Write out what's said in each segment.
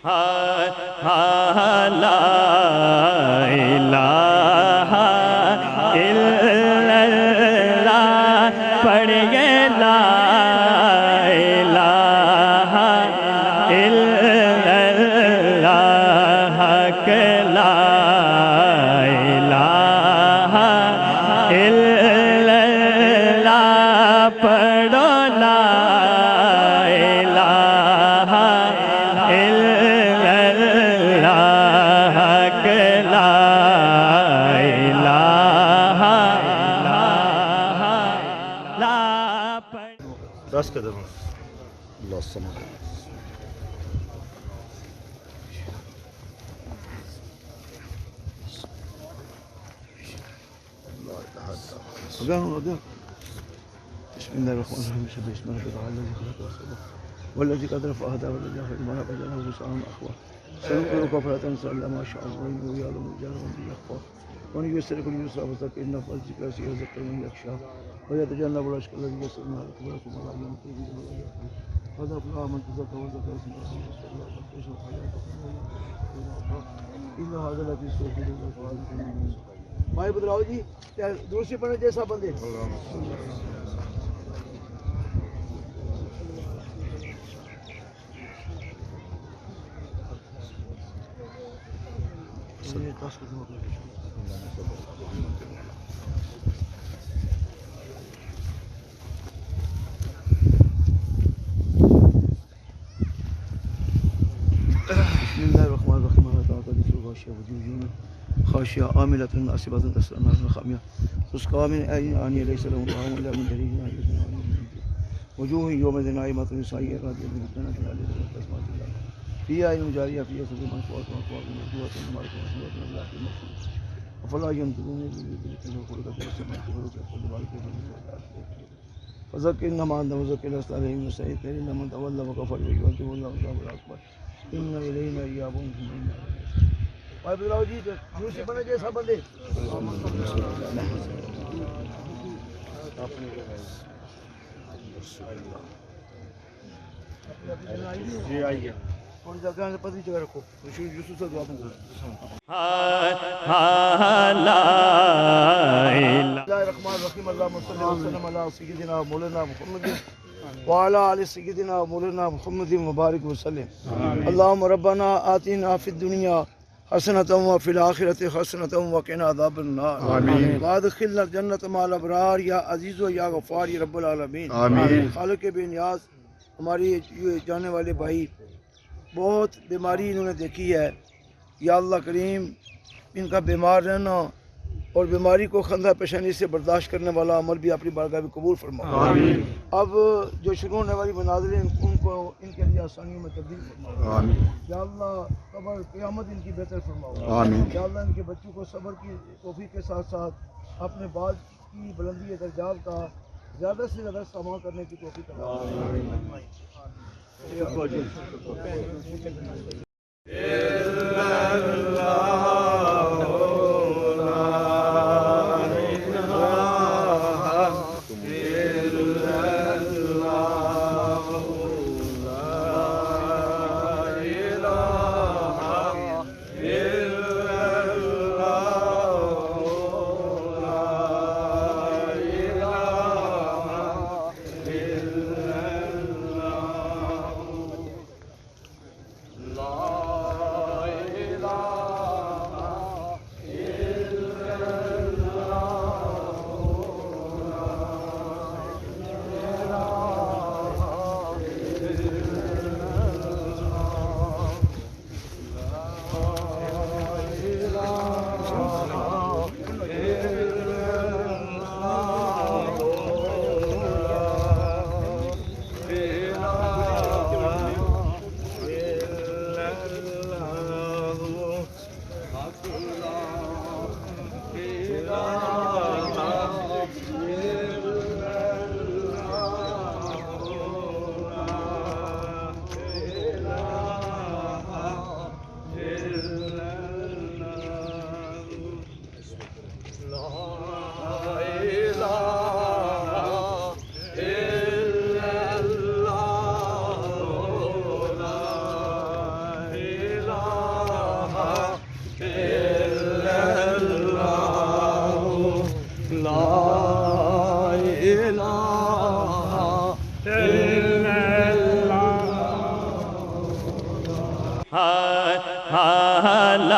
لا الہ الا اللہ پڑھیے لا الہ الا اللہ کہ لا الہ الا اللہ پڑھو لا الہ الا اللہ کہ لا الہ لا دس قدم اللہ السلام بسم الله الرحمن الرحيم سبح اسم ربك الذي خلق وسوى والذي قدر فهدى والذي أخرج المرعى فجعله غثاء أحوى سنقرئك فلا تنسى إلا ما شاء الله إنه يعلم الجهر وما يخفى ونيسرك لليسرى فذكر إن نفعت الذكرى سيذكر من يخشى ويتجنب الأشقى الذي يصلى النار ثم لا يموت فيه ولا يحيى قد أفلح من تزكى وذكر اسم ربه فصلى وقدس الحياة إن هذا لفي الصحف الأولى بھائی بدلاؤ جی دوسری پڑھنے جیسا بندے بسم الله الرحمن الرحيم خاشعة عاملة ناصبة تصلى نارا حامية تسقى من عين آنية ليس لهم طعام إلا من ضريع وجوه يومئذ ناعمة لسعيها راضية جنة عالية تسمع الله فيها عين جارية فيها سبل منفوعة وأكواب موضوعة ومعركة مسلوة من الله المغفور أفلا ينظرون إلى الإبل كيف خلقت والسماء كيف رفعت والجبال كيف نصبت فذكر إنما أنت مذكر لست عليهم بمسيطر إلا من تولى وكفر ويعذبه الله العذاب الأكبر إن إلينا إيابهم ثم إنا بھائی بدلاؤ جی دوسری بنے جیسا بندے جی آئیے کون سا گانے پتہ جگہ رکھو یوسف سے دعا دوں اللہ الرحمن الرحیم اللہم صلی وسلم علی سیدنا مولانا محمد وعلى آل سيدنا مولانا محمد مبارك وسلم اللهم ربنا آتنا في الدنيا حسنة وفي الآخرة حسنة وقنا عذاب النار آمين وادخلنا الجنة مع الأبرار یا عزیز و یا غفار یا رب العالمین آمین خالق بے نیاز ہماری جانے والے بھائی بہت بیماری انہوں نے دیکھی ہے یا اللہ کریم ان کا بیمار رہنا اور بیماری کو خندہ پیشانی سے برداشت کرنے والا عمل بھی اپنی بارگاہ میں قبول فرما آمین اب جو شروع ہونے والی مناظر ہیں ان کو ان کے لیے آسانیوں میں تبدیل فرما آمین یا اللہ قبر قیامت ان کی بہتر فرما آمین یا اللہ ان کے بچوں کو صبر کی توفیق کے ساتھ ساتھ اپنے بعد کی بلندی درجات کا زیادہ سے زیادہ استعمال کرنے کی توفیق عطا لا الہ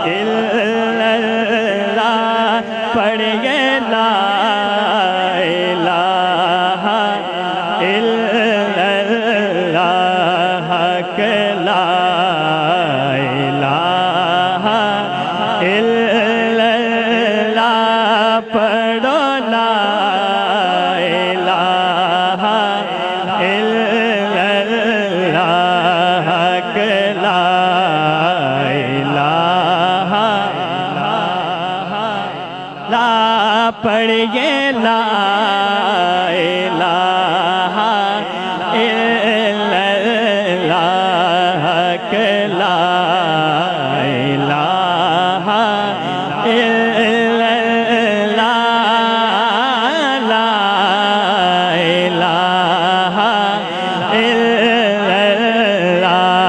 الا اللہ پڑھیے لا الہ الا اللہ کہ لا الہ الا اللہ پڑھو لا الہ الا اللہ کہ لا الہ لا پڑھیے لا الہ الا اللہ کہ لا الہ الا اللہ لا الہ الا اللہ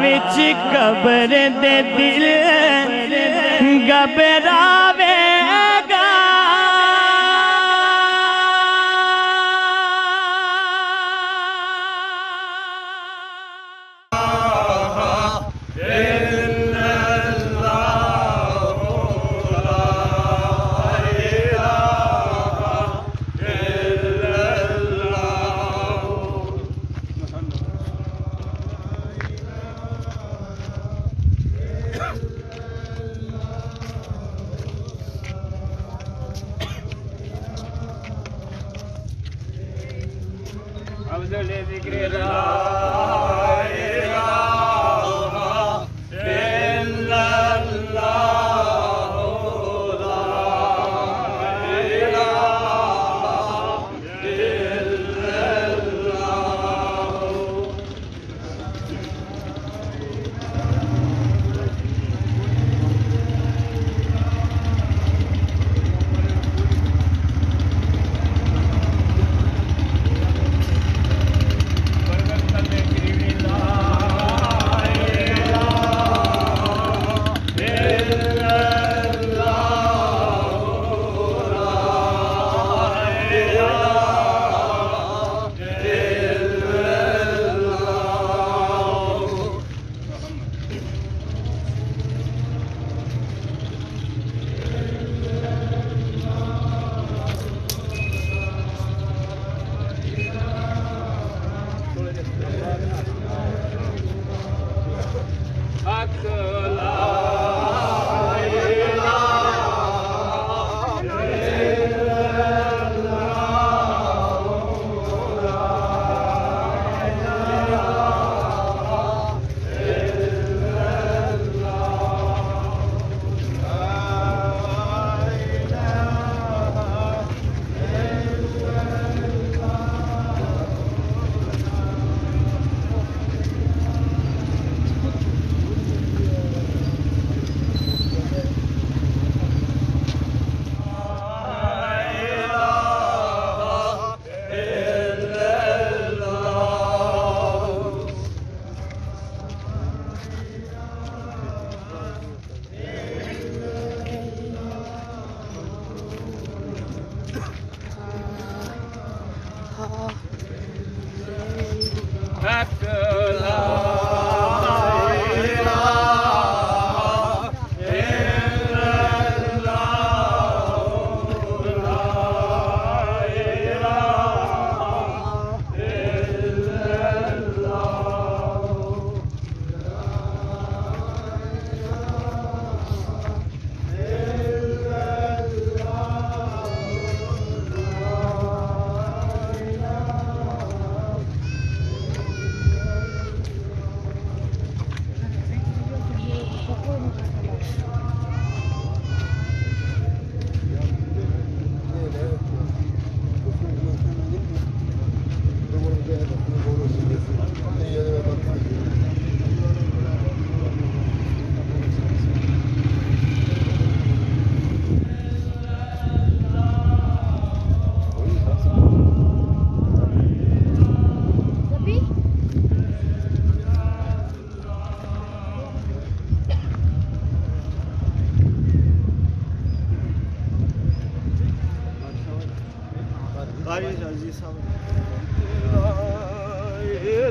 وچ قبر دے دل گھبراوے گا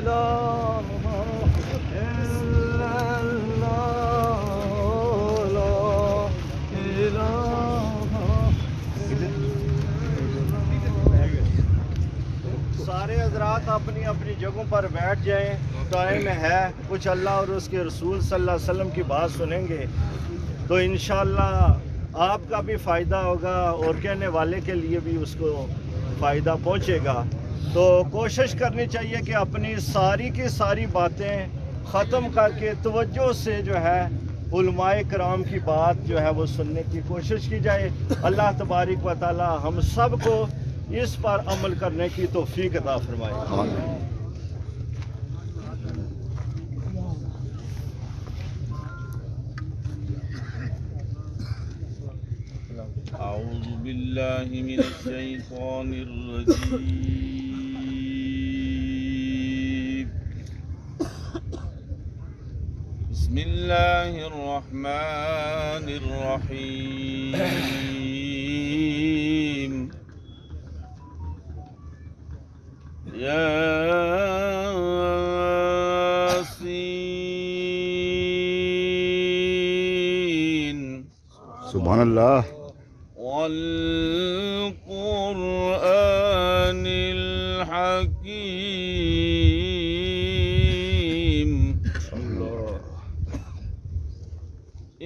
إله إلا الله لا إله. سارے حضرات اپنی اپنی جگہوں پر بیٹھ جائیں. ٹائم ہے کچھ اللہ اور اس کے رسول صلی اللہ علیہ وسلم کی بات سنیں گے تو انشاءاللہ آپ کا بھی فائدہ ہوگا اور کہنے والے کے لیے بھی اس کو فائدہ پہنچے گا. تو کوشش کرنی چاہیے کہ اپنی ساری کی ساری باتیں ختم کر کے توجہ سے جو ہے علماء کرام کی بات جو ہے وہ سننے کی کوشش کی جائے. اللہ تبارک و تعالی ہم سب کو اس پر عمل کرنے کی توفیق عطا فرمائے. أعوذ بالله من الشيطان الرجيم. بسم الله الرحمن الرحيم. ياسين. سبحان اللہ. والقرآن الحكيم.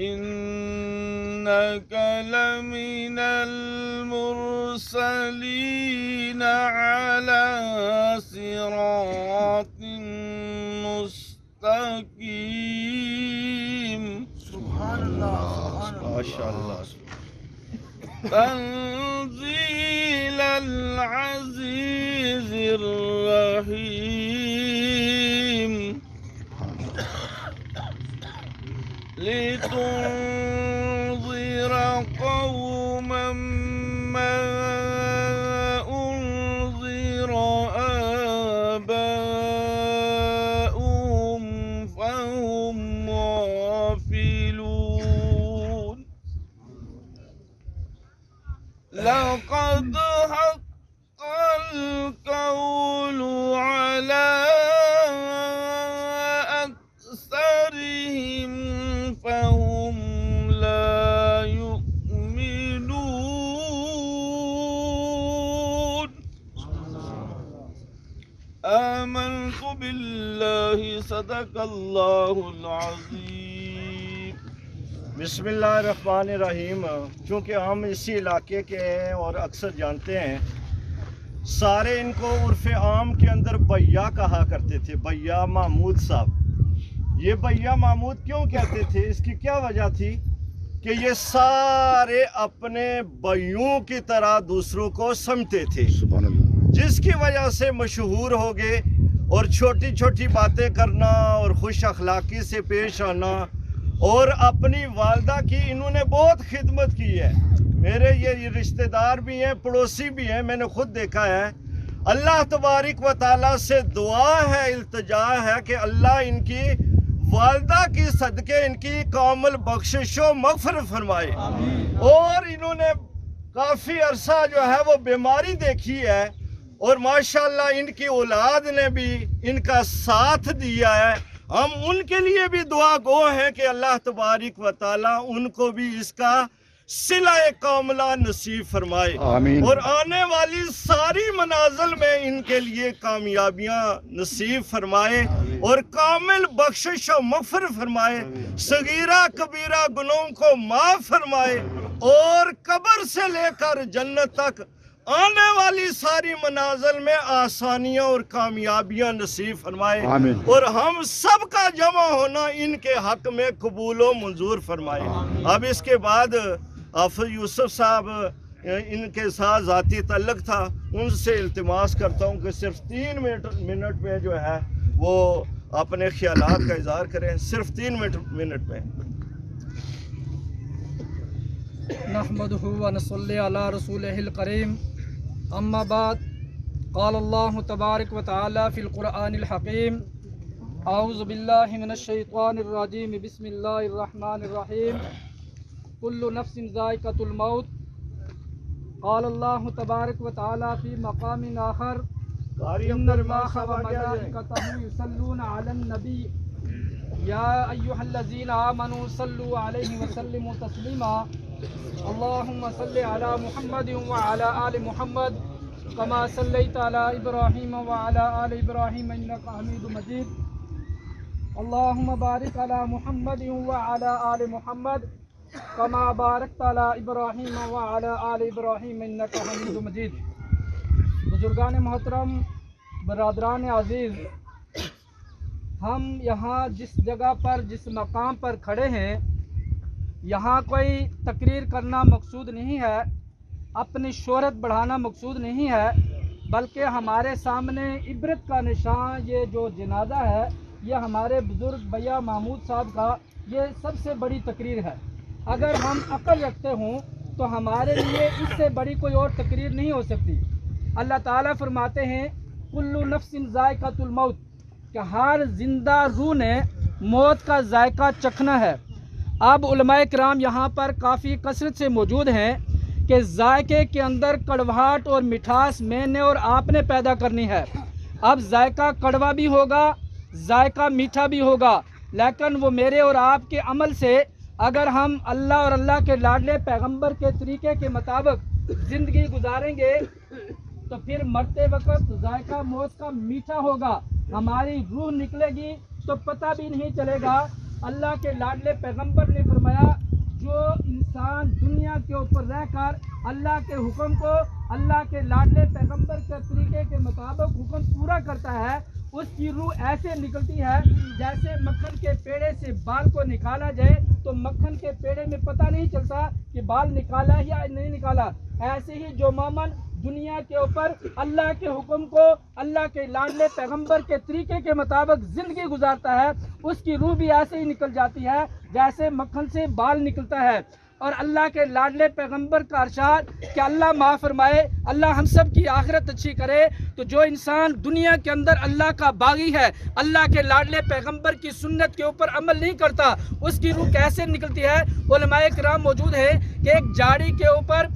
إنك لمن المرسلين على صراط مستقيم. سبحان اللہ. ماشاء اللہ. تنزيل العزيز الرحيم. لتنذر قوما ما أنذر آباؤهم فهم غافلون. لقد حق القول على أكثرهم فهم لا يؤمنون. آمنت بالله صدق الله العظيم. بسم اللہ الرحمن الرحیم. چونکہ ہم اسی علاقے کے ہیں اور اکثر جانتے ہیں سارے ان کو عرف عام کے اندر بھیا کہا کرتے تھے. بھیا محمود صاحب. یہ بھیا محمود کیوں کہتے تھے؟ اس کی کیا وجہ تھی کہ یہ سارے اپنے بھائیوں کی طرح دوسروں کو سمجھتے تھے سبحان اللہ. جس کی وجہ سے مشہور ہو گئے اور چھوٹی چھوٹی باتیں کرنا اور خوش اخلاقی سے پیش آنا. اور اپنی والدہ کی انہوں نے بہت خدمت کی ہے. میرے یہ رشتہ دار بھی ہیں پڑوسی بھی ہیں میں نے خود دیکھا ہے. اللہ تبارک و تعالیٰ سے دعا ہے التجا ہے کہ اللہ ان کی والدہ کی صدقے ان کی کامل بخشش و مغفرت فرمائے. اور انہوں نے کافی عرصہ جو ہے وہ بیماری دیکھی ہے اور ماشاءاللہ ان کی اولاد نے بھی ان کا ساتھ دیا ہے. ہم ان کے لیے بھی دعا گو ہیں کہ اللہ تبارک و تعالیٰ ان کو بھی اس کا صلہ کاملہ نصیب فرمائے. آمین. اور آنے والی ساری منازل میں ان کے لیے کامیابیاں نصیب فرمائے اور کامل بخشش و مغفرت فرمائے. صغیرہ کبیرہ گناہوں کو معاف فرمائے اور قبر سے لے کر جنت تک آنے والی ساری منازل میں آسانیاں اور کامیابیاں نصیب فرمائے. آمین. اور ہم سب کا جمع ہونا ان کے حق میں قبول و منظور فرمائے. اب اس کے بعد حافظ یوسف صاحب ان کے ساتھ ذاتی تعلق تھا. ان سے التماس کرتا ہوں کہ صرف 3 منٹ میں جو ہے وہ اپنے خیالات کا اظہار کریں. صرف 3 منٹ میں. نحمده ونصلي على رسوله الكريم. اما بعد قال الله تبارك وتعالى في القرآن الحكيم. اعوذ بالله من الشيطان الرجيم. بسم الله الرحمن الرحيم. كل نفس ذائقة الموت. قال الله تبارك وتعالى في مقام آخر إن الله وملائكته يصلون على النبي يا أيها الذين آمنوا صلوا عليه وسلموا تسليما اللهم صل على محمد وعلى آل محمد كما صليت على إبراهيم وعلى آل إبراهيم إنك حميد مجيد اللهم بارك على محمد وعلى آل محمد كما باركت على إبراهيم وعلى آل إبراهيم إنك حميد مجيد. بزرگان محترم، برادران عزیز، ہم یہاں جس جگہ پر جس مقام پر کھڑے ہیں یہاں کوئی تقریر کرنا مقصود نہیں ہے، اپنی شہرت بڑھانا مقصود نہیں ہے، بلکہ ہمارے سامنے عبرت کا نشان یہ جو جنازہ ہے یہ ہمارے بزرگ بھیا محمود صاحب کا یہ سب سے بڑی تقریر ہے. اگر ہم عقل رکھتے ہوں تو ہمارے لیے اس سے بڑی کوئی اور تقریر نہیں ہو سکتی. اللہ تعالیٰ فرماتے ہیں کل نفس ذائقۃ الموت، کہ ہر زندہ روح نے موت کا ذائقہ چکھنا ہے. اب علماء کرام یہاں پر کافی کثرت سے موجود ہیں کہ ذائقے کے اندر کڑواہٹ اور مٹھاس میں نے اور آپ نے پیدا کرنی ہے. اب ذائقہ کڑوا بھی ہوگا، ذائقہ میٹھا بھی ہوگا، لیکن وہ میرے اور آپ کے عمل سے اگر ہم اللہ اور اللہ کے لاڈلے پیغمبر کے طریقے کے مطابق زندگی گزاریں گے تو پھر مرتے وقت ذائقہ موت کا میٹھا ہوگا. ہماری روح نکلے گی تو پتہ بھی نہیں چلے گا. اللہ کے لاڈلے پیغمبر نے فرمایا جو انسان دنیا کے اوپر رہ کر اللہ کے حکم کو اللہ کے لاڈلے پیغمبر کے طریقے کے مطابق حکم پورا کرتا ہے اس کی روح ایسے نکلتی ہے جیسے مکھن کے پیڑے سے بال کو نکالا جائے تو مکھن کے پیڑے میں پتہ نہیں چلتا کہ بال نکالا یا نہیں نکالا. ایسے ہی جو مومن دنیا کے اوپر اللہ کے حکم کو اللہ کے لاڈلے پیغمبر کے طریقے کے مطابق زندگی گزارتا ہے اس کی روح بھی ایسے ہی نکل جاتی ہے جیسے مکھن سے بال نکلتا ہے. اور اللہ کے لاڈلے پیغمبر کا ارشاد کہ اللہ معاف فرمائے، اللہ ہم سب کی آخرت اچھی کرے، تو جو انسان دنیا کے اندر اللہ کا باغی ہے، اللہ کے لاڈلے پیغمبر کی سنت کے اوپر عمل نہیں کرتا، اس کی روح کیسے نکلتی ہے؟ علماء کرام موجود ہیں کہ ایک جاڑی کے اوپر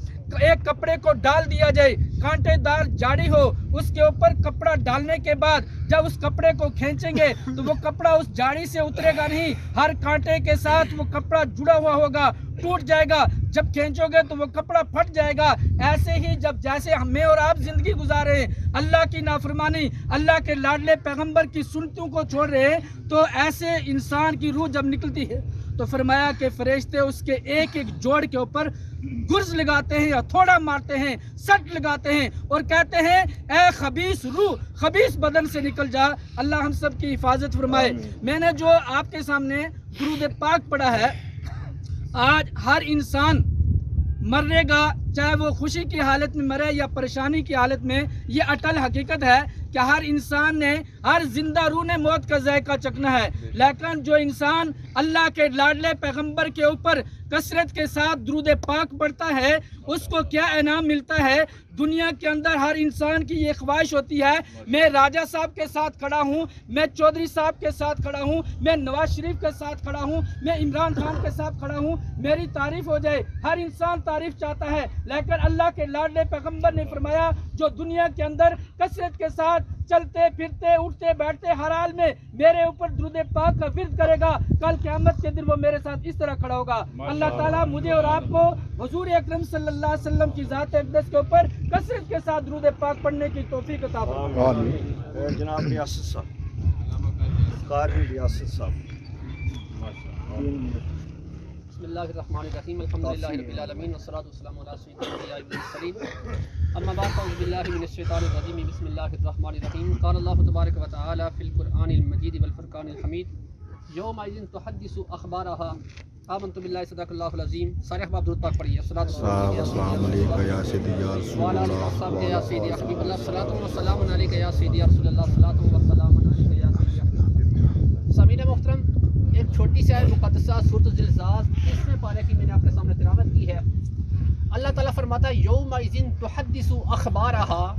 ایک کپڑے کو ڈال دیا جائے، کانٹے دار جاڑی ہو، اس کے اوپر کپڑا ڈالنے کے بعد جب اس کپڑے کو کھینچیں گے تو وہ کپڑا اس جاڑی سے اترے گا نہیں، ہر کانٹے کے ساتھ وہ کپڑا جڑا ہوا ہوگا، ٹوٹ جائے گا، جب کھینچو گے تو وہ کپڑا پھٹ جائے گا. ایسے ہی جیسے ہمیں اور آپ زندگی گزارے ہیں اللہ کی نافرمانی اللہ کے لاڈلے پیغمبر کی سنتوں کو چھوڑ رہے ہیں تو ایسے انسان کی روح جب نکلتی ہے تو فرمایا کہ فرشتے اس کے ایک ایک جوڑ کے اوپر گرز لگاتے ہیں، ہتھوڑا مارتے ہیں، سٹ لگاتے ہیں اور کہتے ہیں اے خبیث روح خبیث بدن سے نکل جا. اللہ ہم سب کی حفاظت فرمائے. میں نے جو آپ کے سامنے درود پاک پڑھا ہے، آج ہر انسان مرے گا، چاہے وہ خوشی کی حالت میں مرے یا پریشانی کی حالت میں. یہ اٹل حقیقت ہے کہ ہر انسان نے ہر زندہ روح نے موت کا ذائقہ چکھنا ہے. لیکن جو انسان اللہ کے لاڈلے پیغمبر کے اوپر کثرت کے ساتھ درود پاک پڑھتا ہے اس کو کیا انعام ملتا ہے؟ دنیا کے اندر ہر انسان کی یہ خواہش ہوتی ہے میں راجہ صاحب کے ساتھ کھڑا ہوں، میں چودھری صاحب کے ساتھ کھڑا ہوں، میں نواز شریف کے ساتھ کھڑا ہوں، میں عمران خان کے ساتھ کھڑا ہوں، میری تعریف ہو جائے. ہر انسان تعریف چاہتا ہے، لیکن اللہ کے لاڈلے پیغمبر نے فرمایا جو دنیا کے اندر کثرت کے ساتھ چلتے پھرتے اٹھتے بیٹھتے ہر حال میں میرے اوپر درود پاک کا ورد کرے گا کل قیامت کے دن وہ میرے ساتھ اس طرح کھڑا ہوگا. اللہ تعالیٰ مجھے اور آپ کو حضور اکرم صلی اللہ علیہ وسلم کی ذات اقدس کے اوپر کثرت کے ساتھ درود پاک پڑھنے کی توفیق عطا فرمائے. جناب ریاست صاحب، قاری ریاست صاحب. بسم اللہ الرحمن الرحیم، الحمدللہ رب العالمین والصلاۃ والسلام علی سیدنا الانبیاء والمرسلین، اما بعد فاعوذ باللہ من الشیطان الرجیم، بسم اللہ الرحمن الرحیم. قال اللہ تبارک و تعالی فی القرآن المجید والفرقان الحمید یومئذ تحدث اخبارها آمنت باللہ صدق اللہ العظیم. سارے احباب درود پاک پڑھیے. السلام علیکم یا سیدی یا رسول اللہ، یا سیدی یا حبیب اللہ، صلاۃ و سلام علیک یا سیدی یا رسول اللہ، صلاۃ و سلام علیک یا سیدی. سامعین محترم، ایک چھوٹی سی مقدسہ سورۃ الزلزال 30ویں پارے کی میں نے آپ کے سامنے تلاوت کی ہے. اللہ تعالیٰ فرماتا ہے یومئذ تحدث اخبارها،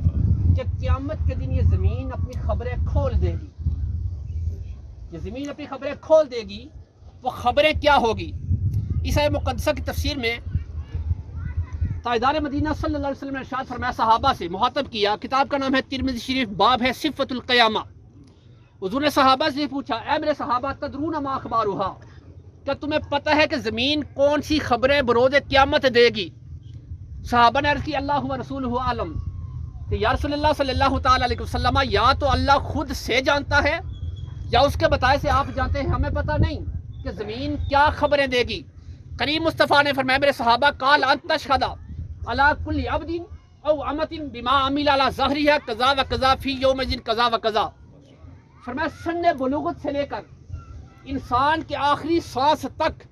کہ قیامت کے دن یہ زمین اپنی خبریں کھول دے گی. یہ زمین اپنی خبریں کھول دے گی. وہ خبریں کیا ہوگی؟ اس آیت مقدسہ کی تفسیر میں تاجدار مدینہ صلی اللہ علیہ وسلم نے ارشاد فرمایا، صحابہ سے مخاطب کیا، کتاب کا نام ہے ترمذی شریف، باب ہے صفت القیامہ۔ حضور نے صحابہ سے پوچھا، اے میرے صحابہ تدرون ما اخبارها، کیا تمہیں پتہ ہے کہ زمین کون سی خبریں بروز قیامت دے گی؟ صحابہ نے عرض کی، اللہ و رسولہ عالم، کہ یا رسول اللہ صلی اللہ تعالیٰ علیہ وسلم، یا تو اللہ خود سے جانتا ہے یا اس کے بتائے سے آپ جانتے ہیں، ہمیں پتہ نہیں کہ زمین کیا خبریں دے گی۔ کریم مصطفیٰ نے فرمایا، میرے صحابہ، قال ان تشهد علی کل عبد او امۃ بما عمل علی ظہرها کذا و کذا فی یوم کذا و کذا۔ فرمایا سن بلوغت سے لے کر انسان کے آخری سانس تک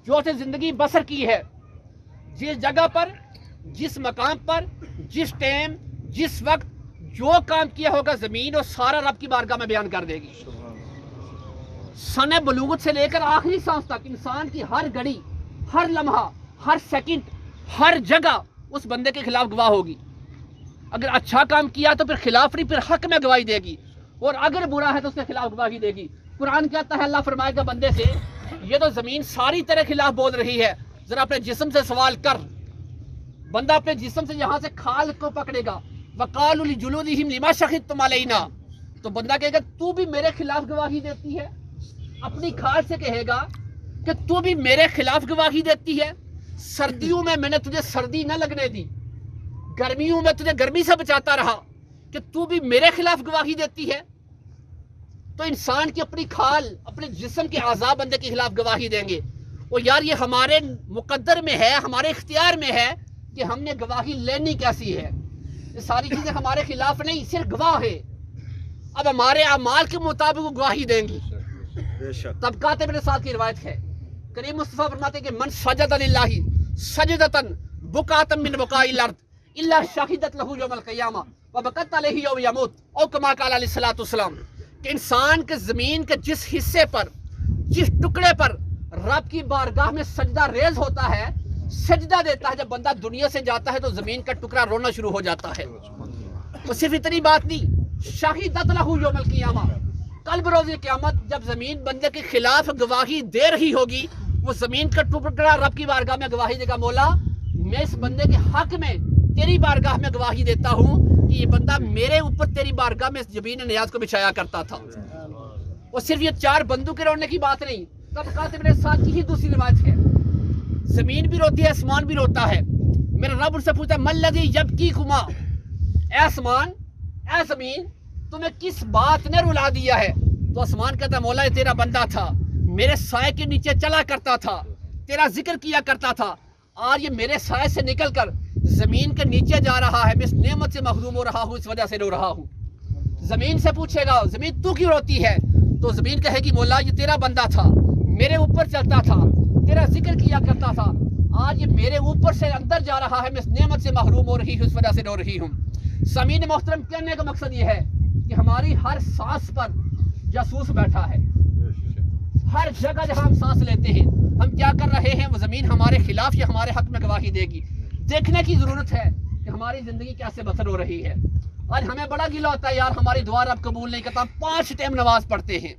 جو اسے زندگی بسر کی ہے، جس جگہ پر، جس مقام پر، جس ٹائم، جس وقت جو کام کیا ہوگا، زمین اور سارا رب کی بارگاہ میں بیان کر دے گی۔ سن بلوغت سے لے کر آخری سانس تک انسان کی ہر گھڑی، ہر لمحہ، ہر سیکنڈ، ہر جگہ اس بندے کے خلاف گواہ ہوگی۔ اگر اچھا کام کیا تو پھر خلاف نہیں، پھر حق میں گواہی دے گی، اور اگر برا ہے تو اس کے خلاف گواہی دے گی۔ قرآن کہتا ہے، اللہ فرمائے گا بندے سے، یہ تو زمین ساری طرح خلاف بول رہی ہے، ذرا اپنے جسم سے سوال کر۔ بندہ اپنے جسم سے یہاں سے کھال کو پکڑے گا، وَقَالُوا لِجُلُودِهِمْ لِمَا شَهِدتُّمْ عَلَيْنَا، تو بندہ کہے گا تو بھی میرے خلاف گواہی دیتی ہے۔ اپنی کھال سے کہے گا کہ تو بھی میرے خلاف گواہی دیتی ہے۔ سردیوں میں میں نے تجھے سردی نہ لگنے دی، گرمیوں میں تجھے گرمی سے بچاتا رہا، کہ تو بھی میرے خلاف گواہی دیتی ہے۔ تو انسان کی اپنی کھال، اپنے جسم کے اعضاء بندے کے خلاف گواہی دیں گے۔ اور یار یہ ہمارے مقدر میں ہے، ہمارے اختیار میں ہے کہ ہم نے گواہی لینی کیسی ہے۔ یہ ساری چیزیں ہمارے خلاف نہیں، صرف گواہ ہے۔ اب ہمارے اعمال کے مطابق وہ گواہی دیں گی۔ طبقات ابن سعد کی روایت ہے، کریم مصطفیٰ فرماتے ہیں کہ من سجد للہ سجدتن بکاتم من بکاء الارض الا شہدت لہ یوم القیامہ وبکت علیہ یوم یموت، او کما قال علیہ الصلوۃ والسلام، کہ انسان کے زمین کے جس حصے پر، جس ٹکڑے پر رب کی بارگاہ میں سجدہ ریز ہوتا ہے، سجدہ دیتا ہے، جب بندہ دنیا سے جاتا ہے تو زمین کا ٹکڑا رونا شروع ہو جاتا ہے۔ وہ صرف اتنی بات نہیں، شہدت لہ یوم القیامہ، کل بروز قیامت جب زمین بندے کے خلاف گواہی دے رہی ہوگی، وہ زمین کا ٹکڑا رب کی بارگاہ میں گواہی دے گا، مولا میں اس بندے کے حق میں تیری بارگاہ میں گواہی دیتا ہوں کہ یہ بندہ میرے اوپر تیری بارگاہ میں جبین نیاز کو بچھایا کرتا تھا۔ اور صرف یہ چار بندوں کے رونے کی بات نہیں، طبقات ابن سعد کی ہی دوسری روایت ہے، زمین بھی روتی ہے، آسمان بھی روتا ہے۔ میرا رب ان سے پوچھتا ہے، من الذی یبکیکما، اے آسمان، اے زمین، تمہیں کس بات نے رلا دیا ہے؟ تو آسمان کہتا ہے، مولا یہ تیرا بندہ تھا، میرے سائے کے نیچے چلا کرتا تھا، تیرا ذکر کیا کرتا تھا، اور یہ میرے سائے سے نکل کر زمین کے نیچے جا رہا ہے، میں اس نعمت سے محروم ہو رہا ہوں، اس وجہ سے رو رہا ہوں۔ زمین سے پوچھے گا، زمین تو کیوں روتی ہے؟ تو زمین کہے گی، مولا یہ تیرا بندہ تھا، میرے اوپر چلتا تھا، تیرا ذکر کیا کرتا تھا، آج یہ میرے اوپر سے اندر جا رہا ہے، میں اس نعمت سے محروم ہو رہی ہوں، اس وجہ سے رو رہی ہوں۔ سامعین محترم، کہنے کا مقصد یہ ہے کہ ہماری ہر سانس پر جاسوس بیٹھا ہے۔ ہر جگہ جہاں ہم سانس لیتے ہیں، ہم کیا کر رہے ہیں، وہ زمین ہمارے خلاف یا ہمارے حق میں گواہی دے گی۔ دیکھنے کی ضرورت ہے کہ ہماری زندگی کیسے بسر ہو رہی ہے۔ آج ہمیں بڑا گلہ ہوتا ہے، یار ہماری دعا رب قبول نہیں کرتا، 5 ٹائم نماز پڑھتے ہیں،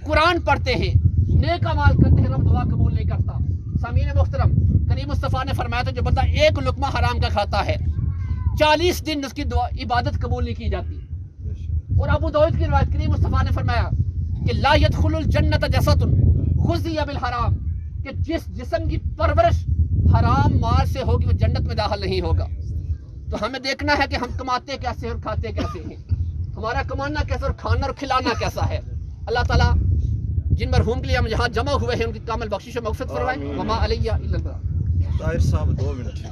قرآن پڑھتے ہیں، نیک اعمال کرتے ہیں، رب دعا قبول نہیں کرتا۔ سامعین محترم، کریم مصطفیٰ نے فرمایا تھا، جو بندہ ایک لقمہ حرام کا کھاتا ہے، 40 دن اس کی دعا عبادت قبول نہیں کی جاتی۔ اور ابو داؤد کی روایت، کریم مصطفیٰ نے فرمایا کہ لا يدخل الجنت جسد غذی بالحرام، کہ جس جسم کی پرورش حرام مال سے ہوگی وہ جنت میں داخل نہیں ہوگا۔ تو ہمیں دیکھنا ہے کہ ہم کماتے کیسے اور کھاتے کیسے ہیں، ہمارا کمانا کیسا اور کھانا اور کھلانا کیسا ہے۔ اللہ تعالیٰ جن مرحوم کے لیے ہم یہاں جمع ہوئے ہیں ان کی کامل بخشش و مغفرت فرمائے۔ وما علیہ الا البلاغ۔ طاہر صاحب 2 منٹ۔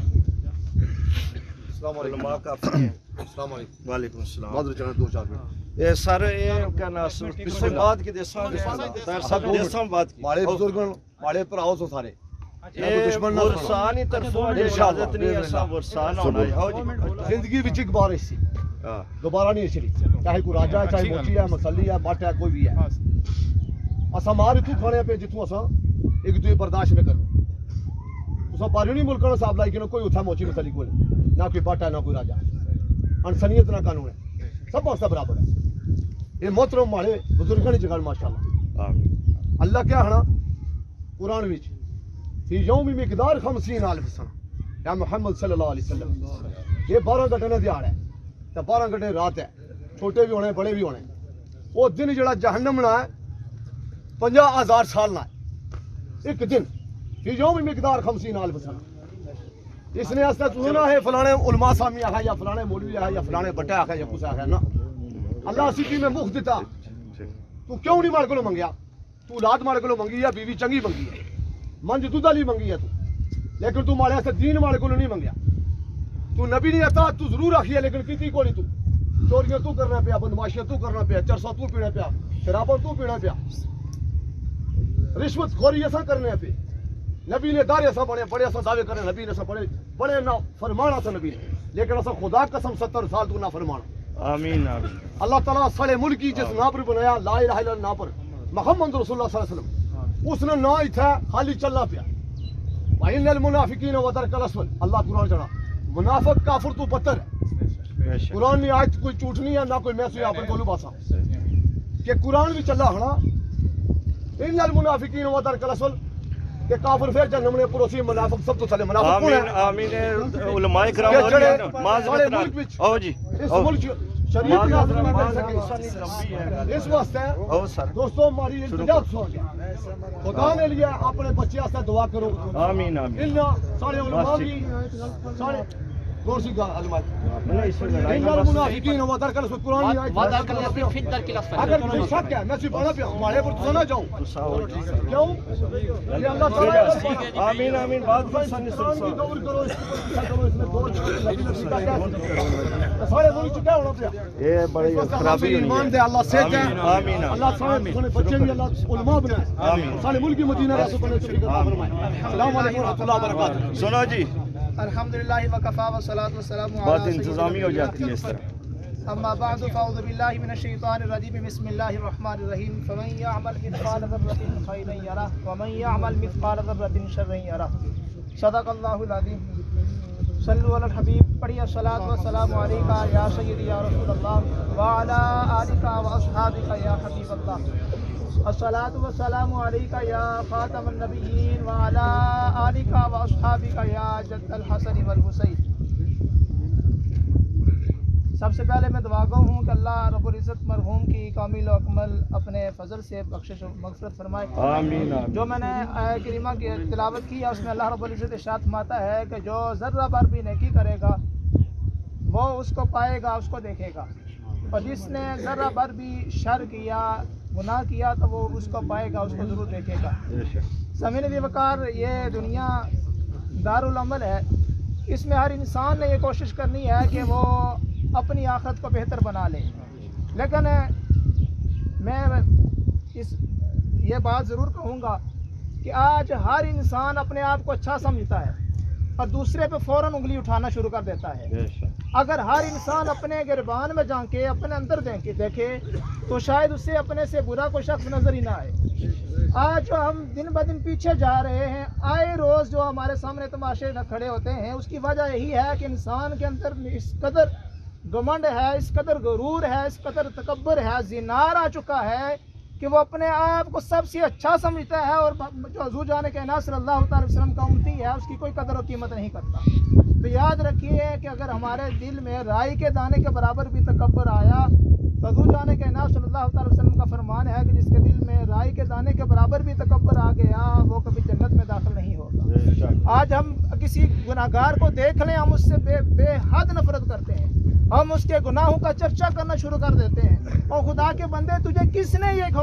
السلام علیکم۔ السلام علیکم۔ وعلیکم السلام۔ مادر چاہے 2-4 منٹ۔ یہ سر یہ کہنا پچھلے بات کی دیساں طاہر صاحب دیساں بات کی ماڑے بزرگوں ماڑے پر آؤ تو سارے دشمن ورسانی طرفوں اجازت نہیں ایسا ورسان ہونا ہے۔ زندگی وچ ایک بار ایسی دوبارہ نہیں چلی، چاہے کوئی راجا ہے، چاہے موچی ہے، مسلی ہے، بٹ ہے، کوئی بھی ہے۔ اساں مار اتو کھانے پہ جتوں اساں ایک دوسرے برداشت نہ کرو۔ اساں پاریو نہیں ملک نو صاحب لائی کہ کوئی اتھا موچی مسلی کوئی نہ کوئی بٹ ہے نہ کوئی راجا ہے، انسانیت نہ قانون ہے، سب واسطے برابر ہے۔ یہ محترم ماڑے بزرگاں دی جگہ ماشاءاللہ اللہ کیا ہنا قرآن وچ فی یوم مقدار 50,000 سنہ، یا محمد صلی اللہ علیہ وسلم یہ 12 گھنٹے کا دیہڑ ہے تو 12 گھنٹے رات ہے چھوٹے بھی ہونے بڑے بھی ہونے وہ دن جڑا جہنم نہ ہے 50,000 سال نہ ہے ایک دن فی یوم مقدار 50,000 سنہ اس نے اس تو نہ ہے فلانے علماء سامی آخا یا فلانے مولوی آخا یا فلانے بٹے آخا یا کچھ آخا نا اللہ سیدھی میں مفت دیتا تو کیوں نہیں مارے کو منگیا تو اولاد مارے کو منگی ہے بیوی چنگی منگی ہے منج دودھ والی منگی ہے تو لیکن تو مارے سے دین مارے کو نہیں منگیا تو نبی نہیں آتا تو ضرور آخی ہے لیکن کیتی کو نہیں تو چوریاں تو کرنا پیا بدماشیاں تو کرنا پیا چرسا تو پینا پیا شراباں تو پینا پیا رشوت خوری ایسا کرنے پہ نبی نے دار ایسا بڑے ایسا دعوے کرے نبی نے ایسا بڑے نہ فرمانا تھا نبی نے لیکن ایسا خدا قسم 70 سال تو نہ فرمانا آمین آمین اللہ تعالیٰ سارے ملک کی جس نا پر بنایا لا الہ الا اللہ نا پر محمد رسول اللہ صلی اللہ علیہ وسلم اس نے نا ہی تھا خالی چلنا پیا وَإِنَّ الْمُنَافِقِينَ وَدَرْكَ الْأَسْفَلِ اللہ قرآن چڑھا منافق کافر تو بدتر ہے قرآن میں آیت کوئی جھوٹ نہیں ہے نہ کوئی میں سوئی آپ کو باسا کہ قرآن بھی چلا ہنا ان المنافقین و درک الاسفل کہ کافر پھر جہنم نے پڑوسی منافق سب تو چلے منافق کون ہے آمین علماء کرام معذرت نال او جی اس ملک شریعت نازل نہیں کر سکے اس واسطے دوستو ہماری التجا سن خدا نے لیا اپنے بچے واسطے دعا کرو آمین آمین اللہ سارے علماء بھی سارے غور سی گل علماء ان المنافقین و درک الاسفل قرآن کی آیت وَذَلْكَ الَّذِي فِي الدَّرْكِ الْأَسْفَلِ اگر کوئی شک ہے میں صرف آنا پہ ہمارے پر تو نہ جاؤں کیوں کہ اللہ تعالیٰ آمین آمین بات سن قرآن کی دور کرو اس کو اس میں دور سارے ملک چکا ہونا پیا یہ بڑی خرابی ہوئی ایمان دے اللہ سے ہے آمین اللہ سارے سنے بچے بھی اللہ علماء بنائے سارے ملک کی مدینہ رسول بننے سے عطا فرمائے السلام علیکم ورحمۃ اللہ وبرکاتہ سنو جی الحمدللہ وکفا والصلاۃ والسلام بات انتظامی ہو جاتی ہے اس طرح اما بعد فاعوذ باللہ من الشیطان الرجیم بسم اللہ الرحمن الرحیم فمن یعمل مثقال ذرة خیرا یرہ ومن یعمل مثقال ذرة شرا یرہ صدق اللہ العظیم صلو علی الحبیب پڑھیے الصلاۃ والسلام علیکہ یا سیدی یا رسول اللہ وعلی آلکہ واصحابکہ یا حبیب اللہ الصلاۃ والسلام علیکہ یا خاتم النبیین وعلی آلکہ واصحابکہ یا جد الحسن والحسین سب سے پہلے میں دعا گو ہوں کہ اللہ رب العزت مرحوم کی کامل و اکمل اپنے فضل سے بخشش و مغفرت فرمائے آمین جو میں نے آیہ کریمہ کی تلاوت کی ہے اس میں اللہ رب العزت ارشاد فرماتا ہے کہ جو ذرہ بھر بھی نیکی کرے گا وہ اس کو پائے گا اس کو دیکھے گا اور جس نے ذرہ بھر بھی شر کیا گناہ کیا تو وہ اس کو پائے گا اس کو ضرور دیکھے گا سامعین دی وقار یہ دنیا دارالعمل ہے اس میں ہر انسان نے یہ کوشش کرنی ہے کہ وہ اپنی آخرت کو بہتر بنا لے لیکن میں یہ بات ضرور کہوں گا کہ آج ہر انسان اپنے آپ کو اچھا سمجھتا ہے اور دوسرے پہ فوراً انگلی اٹھانا شروع کر دیتا ہے اگر ہر انسان اپنے گربان میں جا کے اپنے اندر دیکھے تو شاید اسے اپنے سے برا کوئی شخص نظر ہی نہ آئے آج جو ہم دن بدن پیچھے جا رہے ہیں آئے روز جو ہمارے سامنے تماشے کھڑے ہوتے ہیں اس کی وجہ یہی ہے کہ انسان کے اندر اس قدر گمنڈ ہے اس قدر غرور ہے اس قدر تکبر ہے زنار آ چکا ہے کہ وہ اپنے آپ کو سب سے اچھا سمجھتا ہے اور جو حضور جان کائنات صلی اللہ تعالی وسلم کا امتی ہے اس کی کوئی قدر و قیمت نہیں کرتا تو یاد رکھیے کہ اگر ہمارے دل میں رائی کے دانے کے برابر بھی تکبر آیا تو حضور جان کائنات صلی اللہ تعالی وسلم کا فرمان ہے کہ جس کے دل میں رائی کے دانے کے برابر بھی تکبر آ گیا وہ کبھی جنت میں داخل نہیں ہوگا آج ہم کسی گناہگار کو دیکھ لیں ہم اس سے بے حد نفرت کرتے ہیں ہم اس کے گناہوں کا چرچا کرنا شروع کر دیتے ہیں اور خدا کے بندے تجھے کس نے یہ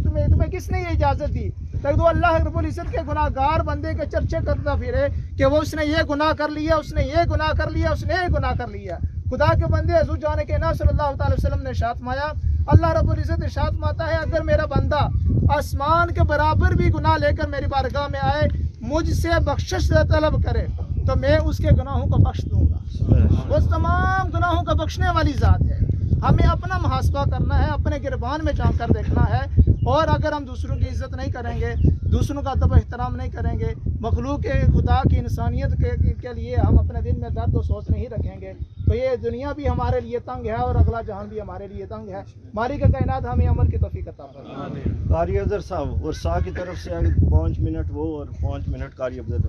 تمہیں کس نے یہ اجازت دی تک تو اللہ رب العزت کے گناہگار بندے کے چرچے کرتا پھرے کہ وہ اس نے یہ گناہ کر لیا اس نے یہ گناہ کر لیا اس نے یہ گناہ کر لیا خدا کے بندے حضور جان کائنات صلی اللہ تعالی وسلم نے ارشاد فرمایا اللہ رب العزت ارشاد فرماتا ہے اگر میرا بندہ آسمان کے برابر بھی گناہ لے کر میری بارگاہ میں آئے مجھ سے بخشش طلب کرے تو میں اس کے گناہوں کو بخش دوں گا وہ تمام گناہوں کا بخشنے والی ذات ہے ہمیں اپنا محاسبہ کرنا ہے اپنے گربان میں جان کر دیکھنا ہے اور اگر ہم دوسروں کی عزت نہیں کریں گے دوسروں کا ادب و احترام نہیں کریں گے مخلوق خدا کی انسانیت کے لیے ہم اپنے دل میں درد و سوچ نہیں رکھیں گے تو یہ دنیا بھی ہمارے لیے تنگ ہے اور اگلا جہان بھی ہمارے لیے تنگ ہے مالک کائنات ہمیں عمل کی توفیق عطا فرمائے قاری افضل صاحب اور سا کی طرف سے 5 منٹ وہ اور 5 منٹ قاری افضل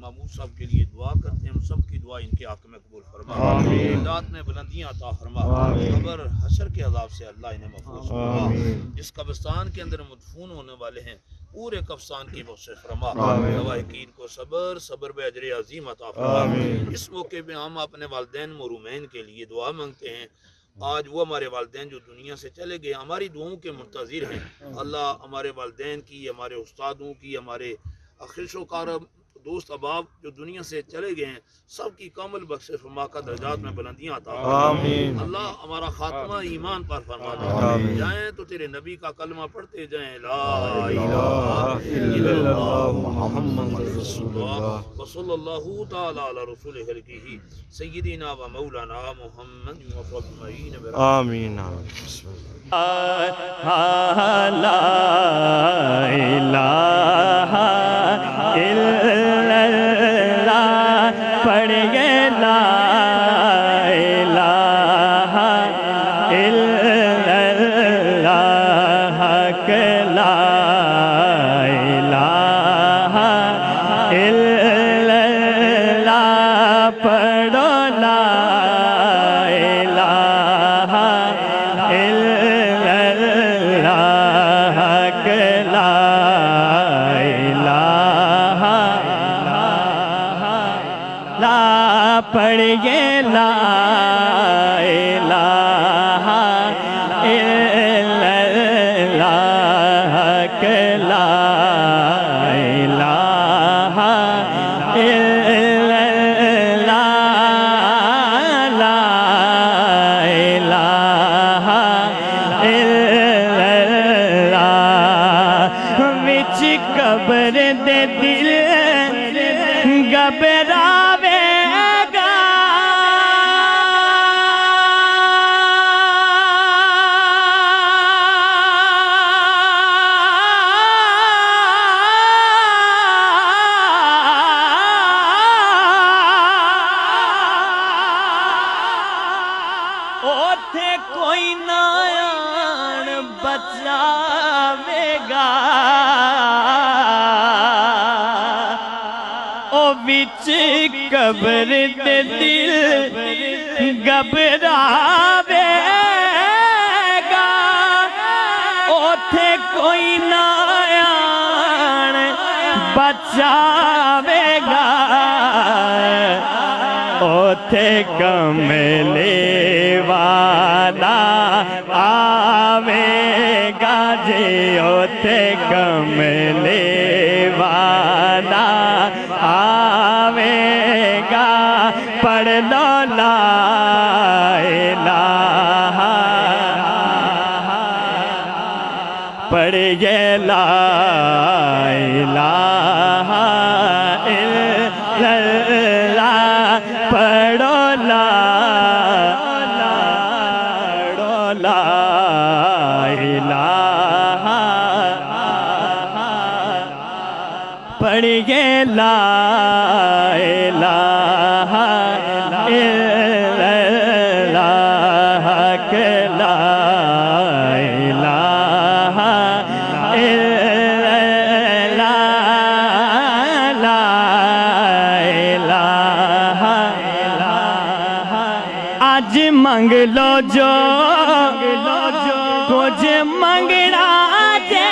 محمود صاحب کے لیے دعا کرتے ہیں، ہم سب کی دعا ان کے حق میں قبول فرما، ذات میں بلندیاں عطا فرما، قبر حشر کے عذاب سے اللہ انہیں محفوظ فرما، جس قبرستان کے اندر مدفون ہونے والے ہیں پورے قبرستان کی بخشش فرما، لواحقین کو صبر بے اجر عظیم عطا فرما۔ اس موقع پہ ہم اپنے والدین مرحومین کے لیے دعا مانگتے ہیں، آج وہ ہمارے والدین جو دنیا سے چلے گئے ہماری دعاؤں کے منتظر ہیں، اللہ ہمارے والدین کی، ہمارے استادوں کی، ہمارے خیش و کار دوست احباب جو دنیا سے چلے گئے ہیں سب کی کامل بخش فرما کا درجات میں بلندیاں عطا فرما۔ اللہ ہمارا خاتمہ ایمان پر فرما دے، جائیں تو تیرے نبی کا کلمہ پڑھتے جائیں، لا الہ الا اللہ محمد رسول اللہ وصلی اللہ تعالی علی رسول خلقہ سیدنا و مولانا محمد وصحبہ آمین۔ لا الہ الا اللہ پڑھیے، لا الہ الا اللہ کہ لا الہ الا اللہ پڑھو، لا الہ الا اللہ کہ لا پڑھیے، لا الہ الا اللہ کہ لا الہ الا اللہ، لا الہ الا اللہ وچ قبر دے دل گھبراوے کوئی نہ آن بچاوے گا، او بچ قبر دے دل گھبراوے گا، اوتھے کوئی نہ آن بچاوے گا، اوتھے کملے والا آوے گا جی، اوتھے کملے والا آوے گا، پڑھ لو لا الہ، پڑھیے لا الہ الا اللہ، پڑھو لا الہ، پڑھیے لا الہ الا اللہ کہ لا الہ الا اللہ، لا الہ آج منگ لو جو کچھ منگنا جے،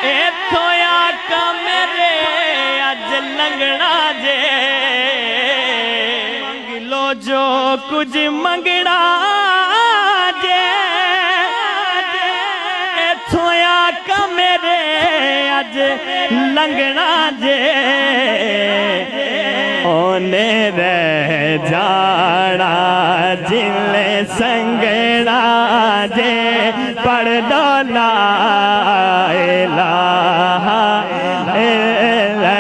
ایتھوں آقا میرے اج لنگنا جے، منگ لو جو کچھ منگنا جے، ایتھوں آقا میرے اج لنگنا جے، اونے رہ جانا جلے سنگنا جے، پڑھ دو لا الہ الا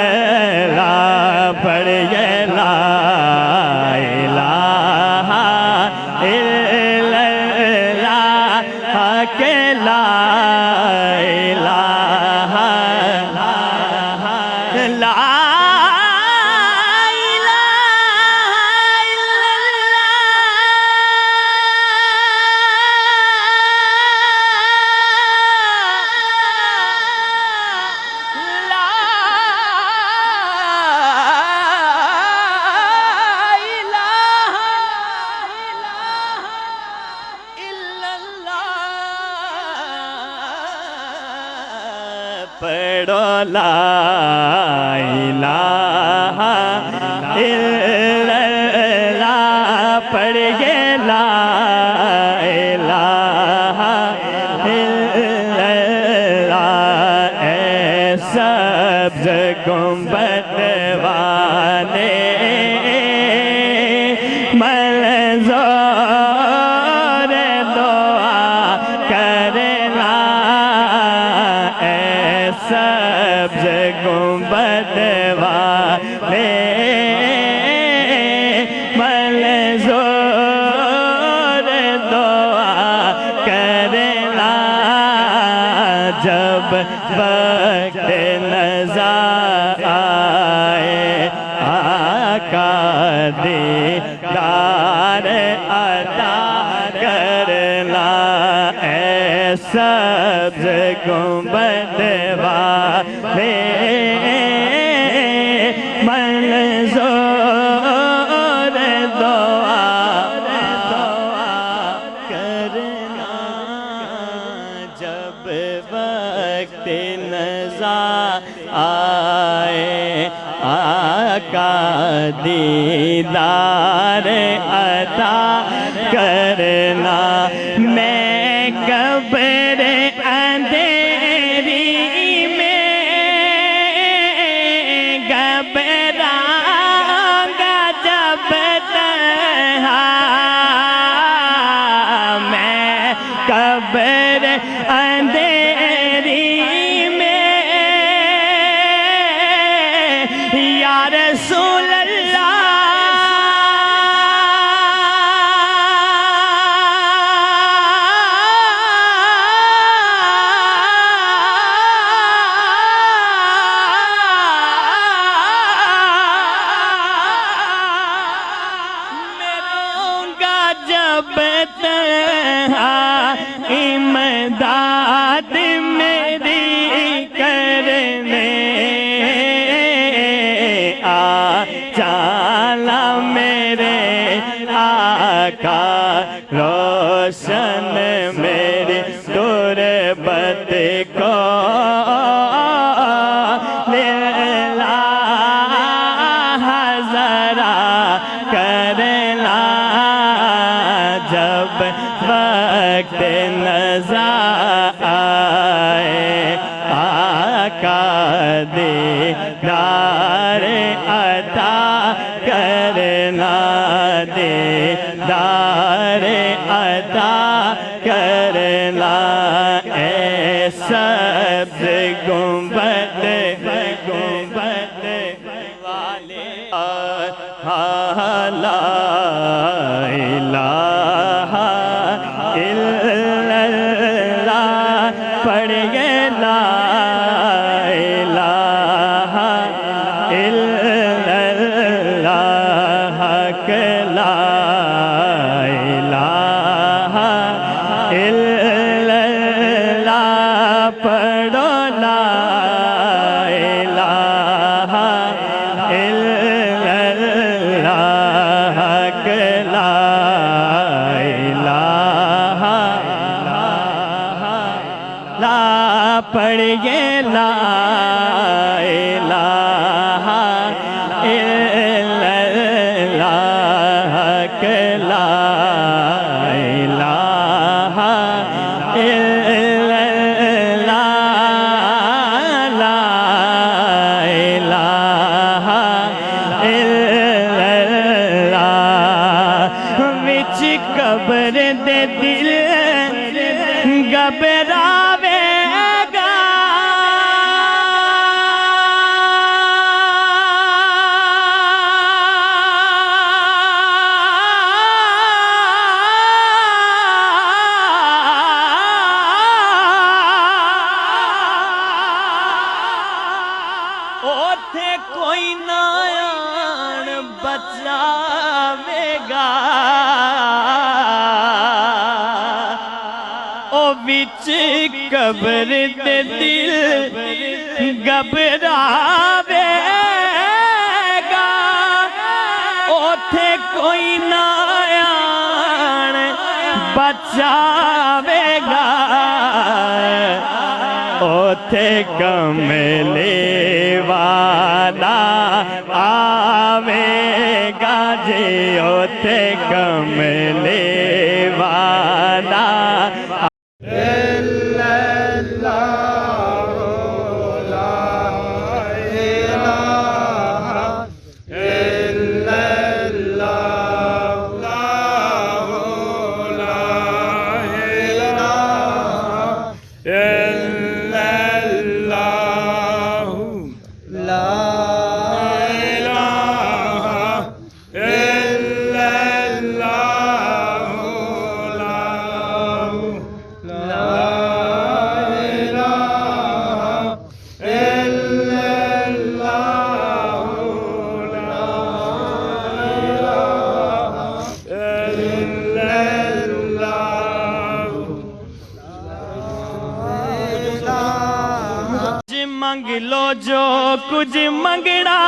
اللہ، پڑھیے لا الہ الا اللہ کہ لا الہ پڑھو لا الہ الا اللہ پڑھیے لا الہ الا اللہ اے سبز گنبد والے منظور دعا کرنا اے سبز گنبد والے منظور دعا کرنا جب وقت نظر آئے آقا دیدار عطا کرنا اے سبز گنبد والے منظور دعا کرنا جب وقت نظر آئے آقا دیدار عطا کرنا میں قبر اندھیری میں گھبراؤں گا جب تنہا میں قبر اندھیری میں یا رسول اللہ میں رہوں گا جب تنہا امداد میری کرنے آ چالا میرے آقا روشن میری تربت کو لیلا ذرا کرنا جب وقت نظر آئے آقا دیدار عطا کرنا دیدار عطا کرنا اے سبز گنبد والے لا الہ الا اللہ پڑھیے لا الہ الا اللہ حق لا الہ الا اللہ پڑھو لا الہ الا اللہ حق لا الہ لا پڑھیے لا الہ الا اللہ حق لا الہ الا اللہ لا الہ الا اللہ وچ قبر دے دل گھبراوے گا اوتھے کوئی نہ آن بچاوے گا او وچ قبر دے دل گھبراوے گا اوتھے کوئی نہ آن بچاوے گا او اوتھے کملے والا آوے گا جی اوتھے کملے والا منگ لو جو کچھ منگنا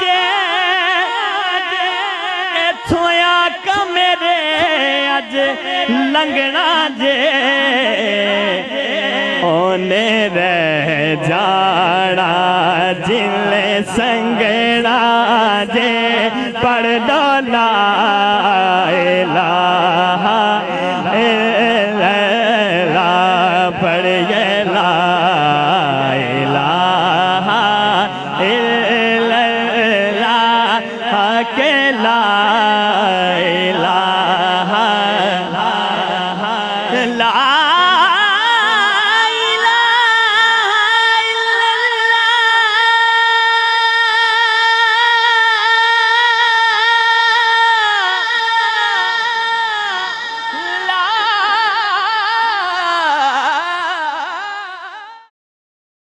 جے ایتھوں آقا میرے اج لنگنا جے اونے رہ جانا جلے سنگنا جے پڑھ دو لا